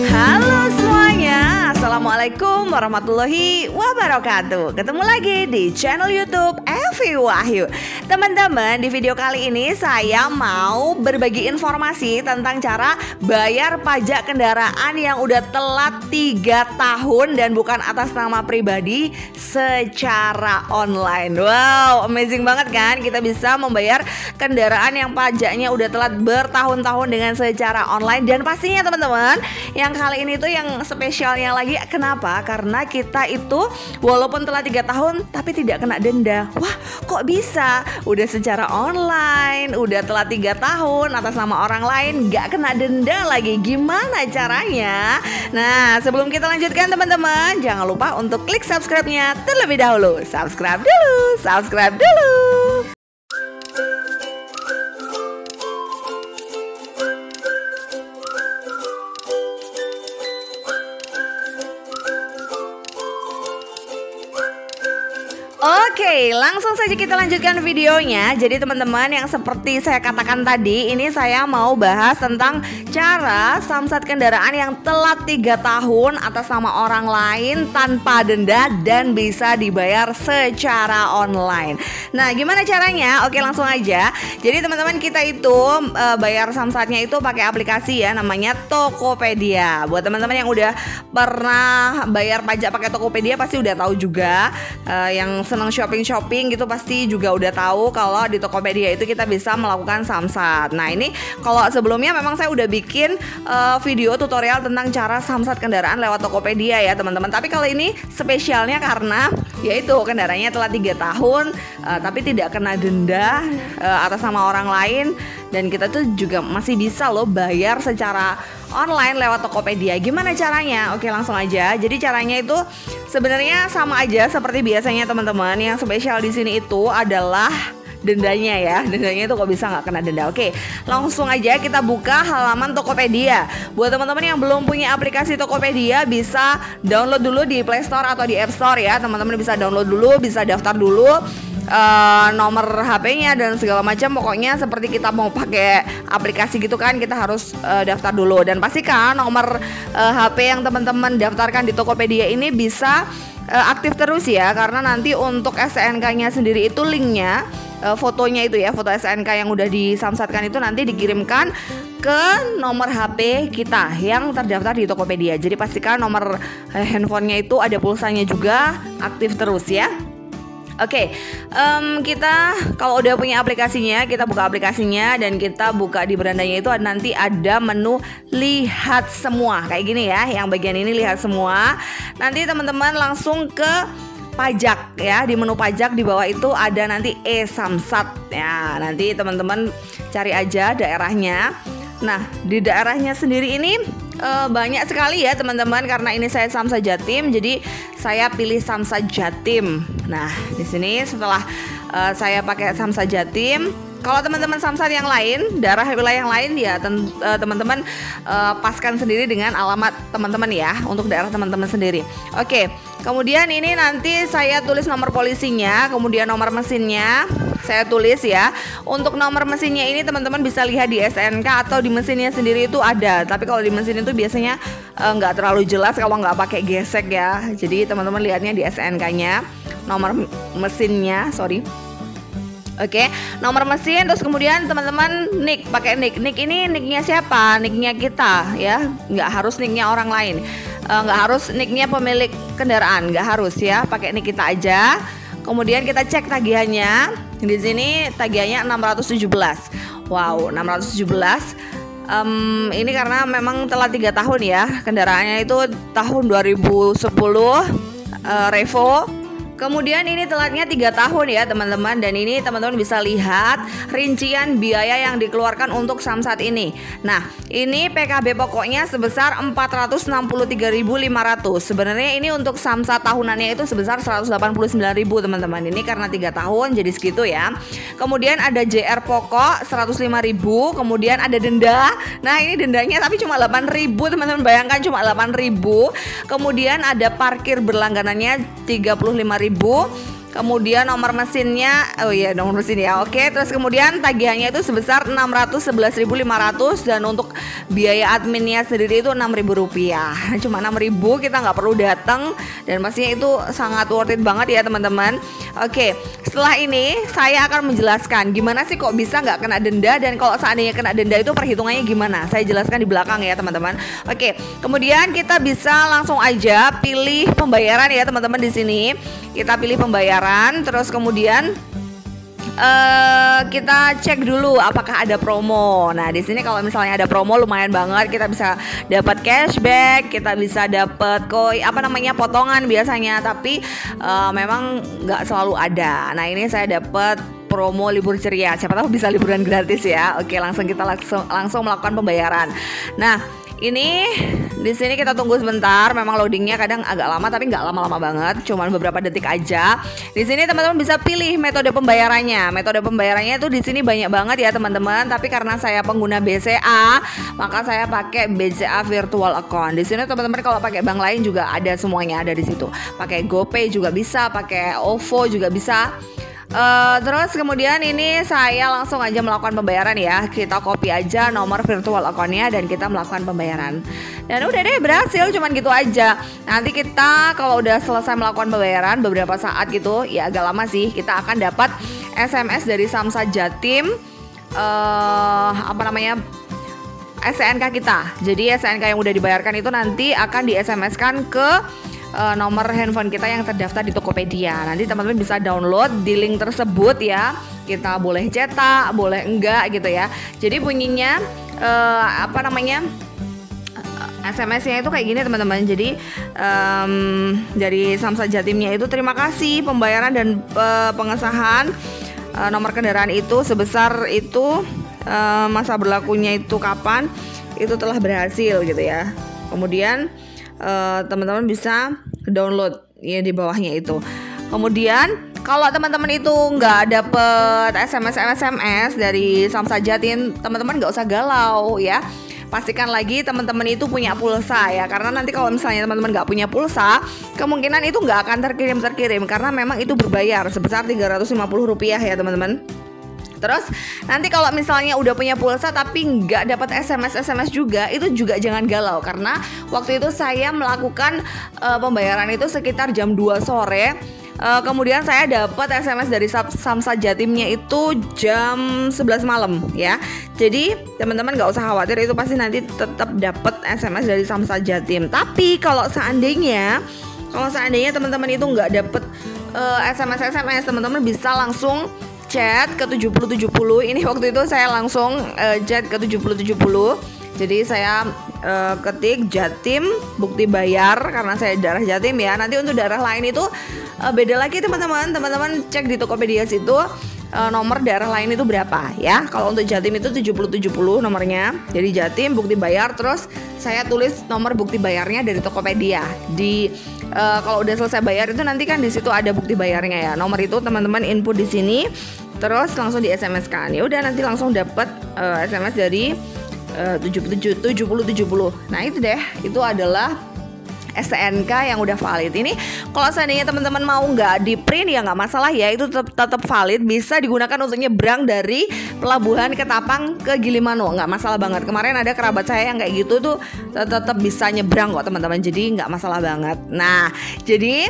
Halo semuanya, Assalamualaikum warahmatullahi wabarakatuh. Ketemu lagi di channel YouTube Evi Wahyu. Teman-teman, di video kali ini saya mau berbagi informasi tentang cara bayar pajak kendaraan yang udah telat 3 tahun dan bukan atas nama pribadi secara online. Wow, amazing banget kan? Kita bisa membayar kendaraan yang pajaknya udah telat bertahun-tahun dengan secara online. Dan pastinya teman-teman, yang kali ini tuh yang spesialnya lagi, kenapa? Karena kita itu walaupun telah 3 tahun tapi tidak kena denda. Wah, kok bisa? Udah secara online, udah telah 3 tahun atas nama orang lain, gak kena denda lagi. Gimana caranya? Nah, sebelum kita lanjutkan teman-teman, jangan lupa untuk klik subscribe-nya terlebih dahulu. Subscribe dulu. Oke, langsung saja kita lanjutkan videonya. Jadi teman-teman, yang seperti saya katakan tadi, ini saya mau bahas tentang cara samsat kendaraan yang telat 3 tahun atas nama orang lain tanpa denda dan bisa dibayar secara online. Nah, gimana caranya? Oke, langsung aja. Jadi teman-teman, kita itu bayar samsatnya itu pakai aplikasi ya, namanya Tokopedia. Buat teman-teman yang udah pernah bayar pajak pakai Tokopedia pasti udah tahu juga. Yang senang shopping gitu pasti juga udah tahu kalau di Tokopedia itu kita bisa melakukan samsat. Nah, ini kalau sebelumnya memang saya udah bikin video tutorial tentang cara samsat kendaraan lewat Tokopedia ya teman-teman. Tapi kalau ini spesialnya karena yaitu kendaraannya telah 3 tahun tapi tidak kena denda atas nama orang lain, dan kita tuh juga masih bisa loh bayar secara online lewat Tokopedia. Gimana caranya? Oke, langsung aja. Jadi caranya itu sebenarnya sama aja seperti biasanya teman-teman. Yang spesial di sini itu adalah dendanya ya. Dendanya itu kok bisa nggak kena denda. Oke, langsung aja kita buka halaman Tokopedia. Buat teman-teman yang belum punya aplikasi Tokopedia, bisa download dulu di Play Store atau di App Store ya. Teman-teman bisa download dulu, bisa daftar dulu nomor HP-nya dan segala macam. Pokoknya seperti kita mau pakai aplikasi gitu kan, kita harus daftar dulu. Dan pastikan nomor HP yang teman-teman daftarkan di Tokopedia ini bisa aktif terus ya, karena nanti untuk STNK-nya sendiri itu linknya, fotonya itu ya, foto STNK yang udah disamsatkan itu nanti dikirimkan ke nomor HP kita yang terdaftar di Tokopedia. Jadi pastikan nomor handphonenya itu ada pulsanya juga, aktif terus ya. Oke, kita kalau udah punya aplikasinya, kita buka aplikasinya dan kita buka di berandanya itu nanti ada menu lihat semua kayak gini ya. Yang bagian ini lihat semua. Nanti teman-teman langsung ke pajak ya. Di menu pajak di bawah itu ada nanti e-samsat ya. Nanti teman-teman cari aja daerahnya. Nah, di daerahnya sendiri ini banyak sekali ya teman-teman, karena ini saya Samsat Jatim, jadi saya pilih Samsat Jatim. Nah, di sini setelah saya pakai Samsat Jatim, kalau teman-teman samsat yang lain, daerah wilayah yang lain ya teman-teman paskan sendiri dengan alamat teman-teman ya, untuk daerah teman-teman sendiri. Oke, kemudian ini nanti saya tulis nomor polisinya, kemudian nomor mesinnya saya tulis ya. Untuk nomor mesinnya ini teman-teman bisa lihat di STNK atau di mesinnya sendiri itu ada. Tapi kalau di mesin itu biasanya nggak terlalu jelas kalau nggak pakai gesek ya. Jadi teman-teman lihatnya di STNK-nya, nomor mesinnya, sorry. Oke, nomor mesin, terus kemudian teman-teman nick, pakai nick. Nick ini nicknya siapa? Nicknya kita ya, nggak harus nicknya orang lain, nggak harus nicknya pemilik kendaraan, nggak harus ya, pakai nick kita aja. Kemudian kita cek tagihannya. Di sini tagihannya 617. Wow, 617. Ini karena memang telah 3 tahun ya, kendaraannya itu tahun 2010 Revo. Kemudian ini telatnya 3 tahun ya teman-teman. Dan ini teman-teman bisa lihat rincian biaya yang dikeluarkan untuk samsat ini. Nah, ini PKB pokoknya sebesar 463.500. Sebenarnya ini untuk samsat tahunannya itu sebesar 189.000 teman-teman. Ini karena 3 tahun jadi segitu ya. Kemudian ada JR pokok 105.000. Kemudian ada denda. Nah, ini dendanya tapi cuma 8.000 teman-teman. Bayangkan cuma 8.000. Kemudian ada parkir berlangganannya 35.000. kemudian nomor mesinnya, oh iya nomor mesin ya, oke. Terus kemudian tagihannya itu sebesar 611.500 dan untuk biaya adminnya sendiri itu Rp6.000. Cuma 6.000, kita nggak perlu datang dan pastinya itu sangat worth it banget ya teman-teman. Oke, setelah ini saya akan menjelaskan gimana sih kok bisa nggak kena denda, dan kalau seandainya kena denda itu perhitungannya gimana. Saya jelaskan di belakang ya teman-teman. Oke, kemudian kita bisa langsung aja pilih pembayaran ya teman-teman. Di sini kita pilih pembayaran, terus kemudian kita cek dulu apakah ada promo. Nah, di sini kalau misalnya ada promo lumayan banget, kita bisa dapat cashback, kita bisa dapat potongan biasanya, tapi memang nggak selalu ada. Nah, ini saya dapat promo libur ceria. Siapa tahu bisa liburan gratis ya. Oke, kita langsung melakukan pembayaran. Nah, ini di sini kita tunggu sebentar. Memang loadingnya kadang agak lama, tapi nggak lama-lama banget, cuman beberapa detik aja. Di sini teman-teman bisa pilih metode pembayarannya. Metode pembayarannya itu di sini banyak banget ya teman-teman. Tapi karena saya pengguna BCA, maka saya pakai BCA Virtual Account. Di sini teman-teman kalau pakai bank lain juga ada, semuanya ada di situ. Pakai GoPay juga bisa, pakai OVO juga bisa. Terus kemudian ini saya langsung aja melakukan pembayaran ya. Kita copy aja nomor virtual account-nya dan kita melakukan pembayaran. Dan udah deh, berhasil, cuman gitu aja. Nanti kita kalau udah selesai melakukan pembayaran beberapa saat gitu, ya agak lama sih, kita akan dapat SMS dari Samsat Jatim STNK kita. Jadi STNK yang udah dibayarkan itu nanti akan di SMS-kan ke nomor handphone kita yang terdaftar di Tokopedia. Nanti teman-teman bisa download di link tersebut ya. Kita boleh cetak, boleh enggak gitu ya. Jadi bunyinya SMS-nya itu kayak gini teman-teman. Jadi dari Samsat Jatimnya itu, terima kasih pembayaran dan pengesahan nomor kendaraan itu sebesar itu, masa berlakunya itu kapan, itu telah berhasil gitu ya. Kemudian teman-teman bisa download ya di bawahnya itu. Kemudian kalau teman-teman itu nggak dapet SMS dari Samsat Jatim, teman-teman nggak usah galau ya. Pastikan lagi teman-teman itu punya pulsa ya, karena nanti kalau misalnya teman-teman nggak punya pulsa, kemungkinan itu nggak akan terkirim karena memang itu berbayar sebesar Rp350 ya teman-teman. Terus nanti kalau misalnya udah punya pulsa tapi nggak dapat SMS juga, itu juga jangan galau, karena waktu itu saya melakukan pembayaran itu sekitar jam 2 sore. Kemudian saya dapat SMS dari Samsat Jatimnya itu jam 11 malam ya. Jadi teman-teman nggak usah khawatir, itu pasti nanti tetap dapat SMS dari Samsat Jatim. Tapi kalau seandainya teman-teman itu nggak dapat SMS, teman-teman bisa langsung chat ke 7070. Ini waktu itu saya langsung chat ke 7070. Jadi saya ketik Jatim bukti bayar, karena saya daerah Jatim ya. Nanti untuk daerah lain itu beda lagi teman-teman. Teman-teman cek di Tokopedia situ nomor daerah lain itu berapa ya. Kalau untuk Jatim itu 7070 nomornya. Jadi Jatim bukti bayar, terus saya tulis nomor bukti bayarnya dari Tokopedia. Kalau udah selesai bayar itu nanti kan di situ ada bukti bayarnya ya. Nomor itu teman-teman input di sini, terus langsung di SMS kan. Ya udah, nanti langsung dapat SMS dari 7070. Nah itu deh, itu adalah STNK yang udah valid. Ini kalau seandainya teman-teman mau nggak di print ya nggak masalah ya, itu tetap valid, bisa digunakan untuk nyebrang dari Pelabuhan Ketapang ke Gilimanuk, nggak masalah banget. Kemarin ada kerabat saya yang kayak gitu tuh tetap bisa nyebrang kok teman-teman, jadi nggak masalah banget. Nah jadi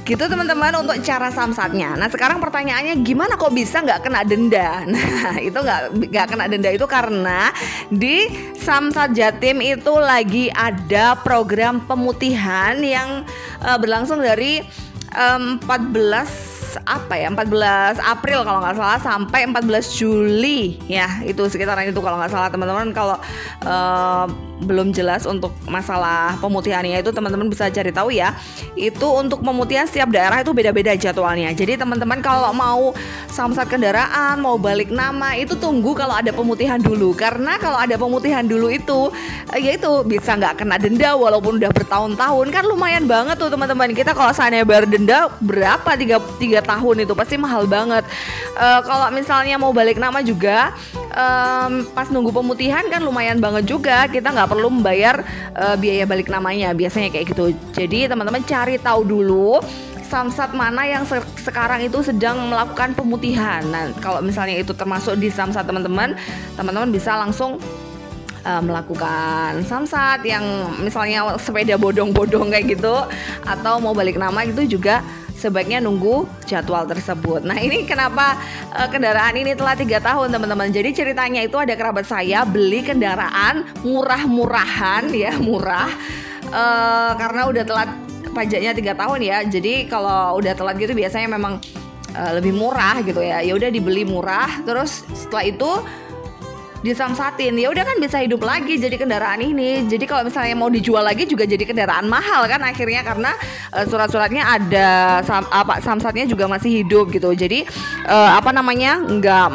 gitu teman-teman untuk cara samsatnya. Nah sekarang pertanyaannya, gimana kok bisa nggak kena denda? Nah itu nggak kena denda itu karena di Samsat Jatim itu lagi ada program pemutihan yang berlangsung dari 14 April kalau nggak salah sampai 14 Juli ya, itu sekitaran itu kalau nggak salah teman-teman. Kalau belum jelas untuk masalah pemutihannya itu teman-teman bisa cari tahu ya. Itu untuk pemutihan setiap daerah itu beda-beda jadwalnya. Jadi teman-teman kalau mau samsat kendaraan, mau balik nama, itu tunggu kalau ada pemutihan dulu. Karena kalau ada pemutihan dulu itu ya itu bisa nggak kena denda walaupun udah bertahun-tahun, kan lumayan banget tuh teman-teman. Kita kalau seandainya bayar denda berapa 3 tahun itu pasti mahal banget. Kalau misalnya mau balik nama juga pas nunggu pemutihan kan lumayan banget juga, kita nggak perlu membayar biaya balik namanya, biasanya kayak gitu. Jadi teman-teman cari tahu dulu samsat mana yang sekarang itu sedang melakukan pemutihan. Nah, kalau misalnya itu termasuk di samsat teman-teman bisa langsung melakukan samsat yang misalnya sepeda bodong-bodong kayak gitu, atau mau balik nama itu juga sebaiknya nunggu jadwal tersebut. Nah, ini kenapa kendaraan ini telah 3 tahun teman-teman. Jadi ceritanya itu ada kerabat saya beli kendaraan murah-murahan ya, murah karena udah telat pajaknya 3 tahun ya. Jadi kalau udah telat gitu biasanya memang lebih murah gitu ya. Ya udah dibeli murah, terus setelah itu disamsatin, ya udah kan bisa hidup lagi jadi kendaraan ini. Jadi kalau misalnya mau dijual lagi juga jadi kendaraan mahal kan akhirnya, karena surat-suratnya ada, samsatnya juga masih hidup gitu. Jadi nggak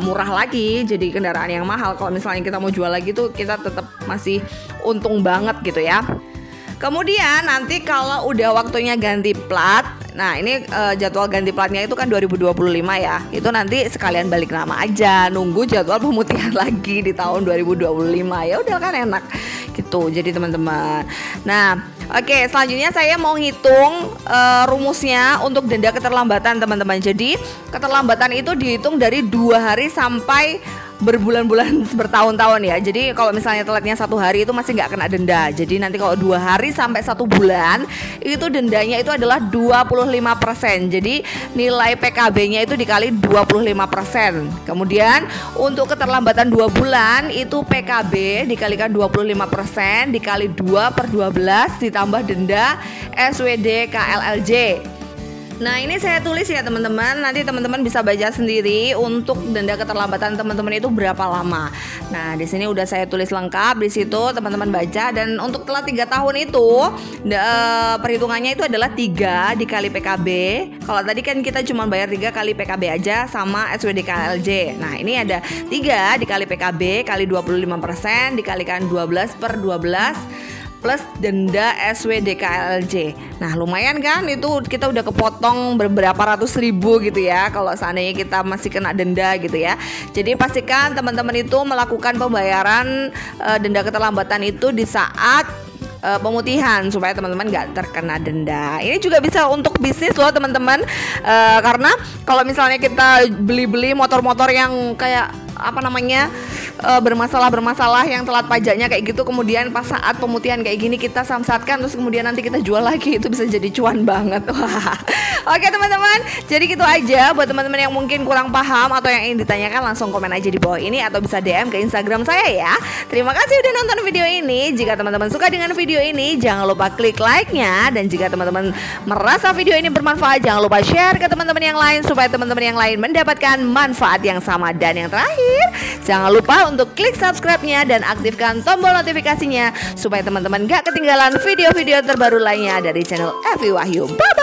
murah lagi, jadi kendaraan yang mahal. Kalau misalnya kita mau jual lagi tuh kita tetap masih untung banget gitu ya. Kemudian nanti kalau udah waktunya ganti plat, nah ini jadwal ganti platnya itu kan 2025 ya. Itu nanti sekalian balik nama aja, nunggu jadwal pemutihan lagi di tahun 2025. Ya udah kan enak gitu. Jadi teman-teman. Nah, oke, selanjutnya saya mau ngitung rumusnya untuk denda keterlambatan teman-teman. Jadi keterlambatan itu dihitung dari 2 hari sampai berbulan-bulan, bertahun-tahun ya. Jadi kalau misalnya telatnya 1 hari itu masih nggak kena denda. Jadi nanti kalau 2 hari sampai 1 bulan itu dendanya itu adalah 25%. Jadi nilai PKB-nya itu dikali 25%. Kemudian untuk keterlambatan 2 bulan itu PKB dikalikan 25% dikali 2/12 ditambah denda SWD KLLJ. Nah, ini saya tulis ya teman-teman. Nanti teman-teman bisa baca sendiri untuk denda keterlambatan teman-teman itu berapa lama. Nah, di sini udah saya tulis lengkap di situ, teman-teman baca. Dan untuk telat 3 tahun itu perhitungannya itu adalah 3 dikali PKB. Kalau tadi kan kita cuma bayar 3 kali PKB aja sama SWD KLJ. Nah, ini ada 3 dikali PKB kali 25% dikalikan 12/12 plus denda SWD KLJ. Nah, lumayan kan, itu kita udah kepotong beberapa ratus ribu gitu ya kalau seandainya kita masih kena denda gitu ya. Jadi pastikan teman-teman itu melakukan pembayaran denda keterlambatan itu di saat pemutihan supaya teman-teman nggak terkena denda. Ini juga bisa untuk bisnis loh teman-teman, karena kalau misalnya kita beli-beli motor-motor yang kayak bermasalah yang telat pajaknya kayak gitu, kemudian pas saat pemutihan kayak gini kita samsatkan, terus kemudian nanti kita jual lagi, itu bisa jadi cuan banget. Wah. Oke teman-teman, jadi gitu aja. Buat teman-teman yang mungkin kurang paham atau yang ingin ditanyakan, langsung komen aja di bawah ini atau bisa DM ke Instagram saya ya. Terima kasih udah nonton video ini. Jika teman-teman suka dengan video ini, jangan lupa klik like-nya, dan jika teman-teman merasa video ini bermanfaat, jangan lupa share ke teman-teman yang lain supaya teman-teman yang lain mendapatkan manfaat yang sama. Dan yang terakhir, jangan lupa untuk klik subscribe-nya dan aktifkan tombol notifikasinya supaya teman-teman gak ketinggalan video-video terbaru lainnya dari channel Evi Wahyu. Bye-bye.